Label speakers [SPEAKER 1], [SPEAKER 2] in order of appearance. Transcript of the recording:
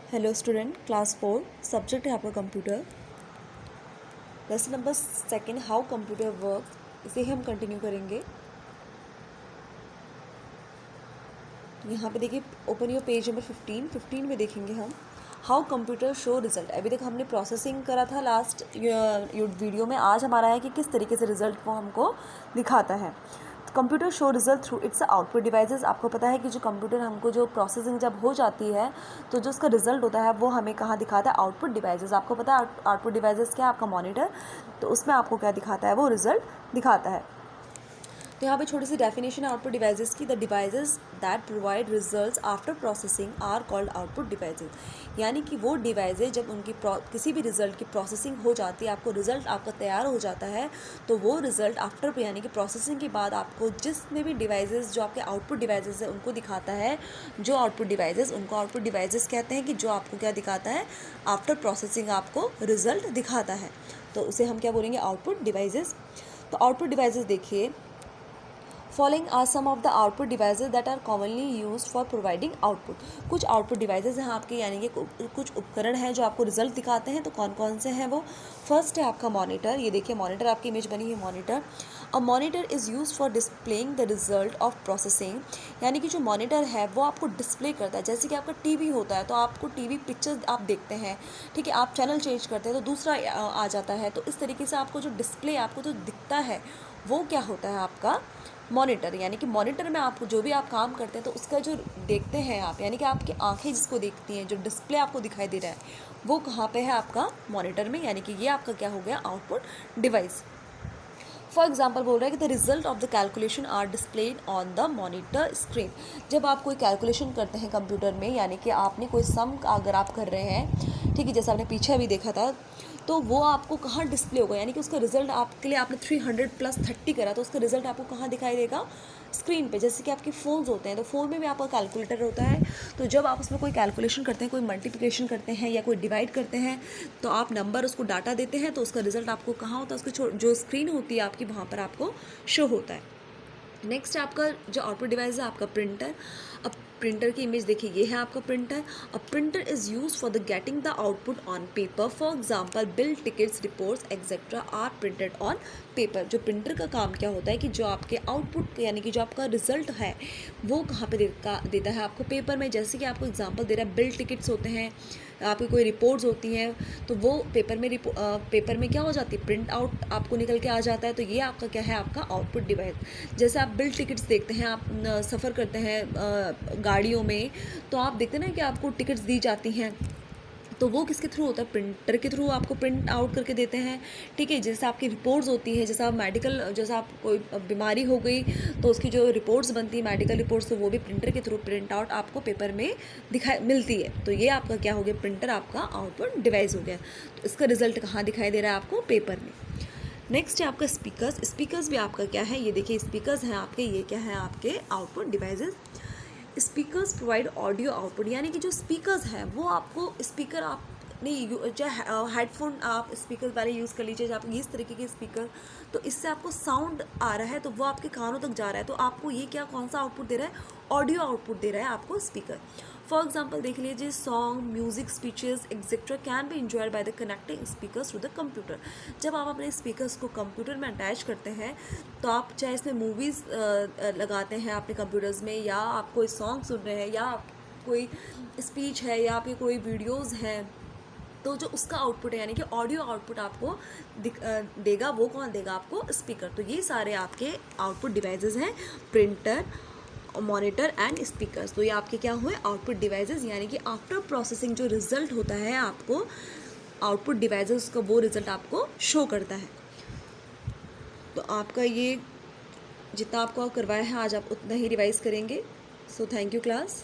[SPEAKER 1] Hello student, class 4 subject है आपका computer. Lesson number 2 how computer work, इसे हम कंटिन्यू करेंगे। यहाँ पे देखिए, ओपन योर पेज नंबर 15 में देखेंगे हम हाउ कंप्यूटर शो रिजल्ट। अभी तक हमने प्रोसेसिंग करा था लास्ट वीडियो में। आज हमारा है कि किस तरीके से रिजल्ट वो हमको दिखाता है। Computer show result through it's output devices. आपको पता है कि जो कंप्यूटर हमको जो प्रोसेसिंग जब हो जाती है तो जो उसका रिजल्ट होता है वो हमें कहाँ दिखाता है, आउटपुट डिवाइसेस। आपको पता है आउटपुट डिवाइसेस क्या है, आपका मॉनिटर। तो उसमें आपको क्या दिखाता है, वो रिजल्ट दिखाता है। तो यहाँ पे छोटी सी डेफिनेशन है आउटपुट डिवाइसेस की। The devices that provide results after processing are called output devices. यानी कि वो डिवाइसेस जब उनकी किसी भी रिजल्ट की प्रोसेसिंग हो जाती है, आपको रिजल्ट आपका तैयार हो जाता है, तो वो रिजल्ट आफ्टर यानी कि प्रोसेसिंग के बाद आपको जिसमें भी डिवाइसेस जो आपके आउटपुट डिवाइसेस है उनको दिखाता है। जो आउटपुट डिवाइसेस, उनको आउटपुट डिवाइसेस कहते हैं कि जो आपको क्या दिखाता है, आफ्टर प्रोसेसिंग आपको रिजल्ट दिखाता है। तो उसे हम क्या बोलेंगे, आउटपुट डिवाइसेस। तो आउटपुट डिवाइसेस देखिए, following are some of the output devices that are commonly used for providing output. कुछ आउटपुट डिवाइसेज हैं आपके, यानी कि कुछ उपकरण हैं जो आपको रिजल्ट दिखाते हैं। तो कौन कौन से हैं वो? फर्स्ट है आपका मॉनिटर। ये देखिए मॉनिटर, आपकी इमेज बनी है monitor. A monitor is use for displaying the result of processing. यानी कि जो मॉनिटर है वो आपको डिस्प्ले करता है। जैसे कि आपका टीवी होता है तो आपको टीवी पिक्चर आप देखते हैं, ठीक है, आप चैनल चेंज करते हैं तो दूसरा आ जाता है। तो इस तरीके से आपको जो डिस्प्ले आपको जो दिखता है वो क्या होता है, आपका मॉनिटर। यानी कि मॉनिटर में आपको जो भी आप काम करते हैं तो उसका जो देखते हैं आप, यानी कि आपकी आंखें जिसको देखती हैं, जो डिस्प्ले आपको दिखाई दे रहा है वो कहाँ पे है, आपका मॉनिटर में। यानी कि ये आपका क्या हो गया, आउटपुट डिवाइस। फॉर एग्जाम्पल बोल रहा है कि the result of the calculation are displayed on the monitor screen. जब आप कोई कैलकुलेशन करते हैं कंप्यूटर में, यानी कि आपने कोई सम अगर आप कर रहे हैं, ठीक है, जैसे आपने पीछे अभी देखा था, तो वो आपको कहाँ डिस्प्ले होगा, यानी कि उसका रिजल्ट आपके लिए आपने 300 + 30 करा तो उसका रिजल्ट आपको कहाँ दिखाई देगा, स्क्रीन पे। जैसे कि आपके फ़ोन्स होते हैं तो फ़ोन में भी आपका कैलकुलेटर होता है। तो जब आप उसमें कोई कैलकुलेशन करते हैं, कोई मल्टीप्लिकेशन करते हैं या कोई डिवाइड करते हैं, तो आप नंबर उसको डाटा देते हैं तो उसका रिजल्ट आपको कहाँ होता है, उसकी जो स्क्रीन होती है आपकी, वहाँ पर आपको शो होता है। नेक्स्ट आपका जो आउटपुट डिवाइस है, आपका प्रिंटर। अब प्रिंटर की इमेज देखिए, ये है आपका printer. A printer is use for the getting the output on paper. For example bill, tickets, reports etcetera are printed on paper. जो प्रिंटर का काम क्या होता है कि जो आपके आउटपुट यानी कि जो आपका रिजल्ट है वो कहाँ पे देता है, आपको पेपर में। जैसे कि आपको एग्जांपल दे रहा है, बिल टिकट्स होते हैं, आपकी कोई रिपोर्ट्स होती हैं, तो वो पेपर में क्या हो जाती है, प्रिंट आउट आपको निकल के आ जाता है। तो ये आपका क्या है, आपका आउटपुट डिवाइस। जैसे आप बिल टिकट्स देखते हैं, आप सफ़र करते हैं गाड़ियों में, तो आप देखते हैं ना कि आपको टिकट्स दी जाती हैं, तो वो किसके थ्रू होता है, प्रिंटर के थ्रू आपको प्रिंट आउट करके देते हैं, ठीक है। जैसे आपकी रिपोर्ट्स होती है, जैसे आप मेडिकल, जैसे आप कोई बीमारी हो गई तो उसकी जो रिपोर्ट्स बनती है, मेडिकल रिपोर्ट्स, तो वो भी प्रिंटर के थ्रू प्रिंट आउट आपको पेपर में मिलती है। तो ये आपका क्या हो गया, प्रिंटर आपका आउटपुट डिवाइस हो गया। तो इसका रिजल्ट कहाँ दिखाई दे रहा है, आपको पेपर में। नेक्स्ट है आपका स्पीकर्स। स्पीकर्स भी आपका क्या है, ये देखिए स्पीकर्स हैं आपके, ये क्या है, आपके output devices. Speakers provide audio output. यानी कि जो स्पीकर्स हैं वो आपको, स्पीकर आपने चाहे हेडफोन आप स्पीकर वाले यूज़ कर लीजिए, आप इस तरीके के स्पीकर, तो इससे आपको साउंड आ रहा है तो वो आपके कानों तक जा रहा है, तो आपको ये क्या, कौन सा आउटपुट दे रहा है, ऑडियो आउटपुट दे रहा है आपको स्पीकर। फॉर एग्जाम्पल देख लीजिए, song, music, speeches etcetera can be enjoyed by the connecting speakers to the computer. जब आप अपने स्पीकर्स को कंप्यूटर में अटैच करते हैं तो आप चाहे इसमें मूवीज़ लगाते हैं अपने कंप्यूटर्स में, या आप कोई सॉन्ग सुन रहे हैं, या कोई स्पीच है, या आपके कोई वीडियोज़ हैं, तो जो उसका आउटपुट है यानी कि ऑडियो आउटपुट आपको देगा, वो कौन देगा, आपको स्पीकर। तो ये सारे आपके आउटपुट डिवाइसेस हैं, प्रिंटर, मॉनिटर एंड स्पीकर्स। तो ये आपके क्या हुए, आउटपुट डिवाइसेस। यानी कि आफ्टर प्रोसेसिंग जो रिजल्ट होता है आपको आउटपुट डिवाइसेस का, वो रिजल्ट आपको शो करता है। तो आपका ये जितना आपको करवाया है आज, आप उतना ही रिवाइज करेंगे। So thank you class.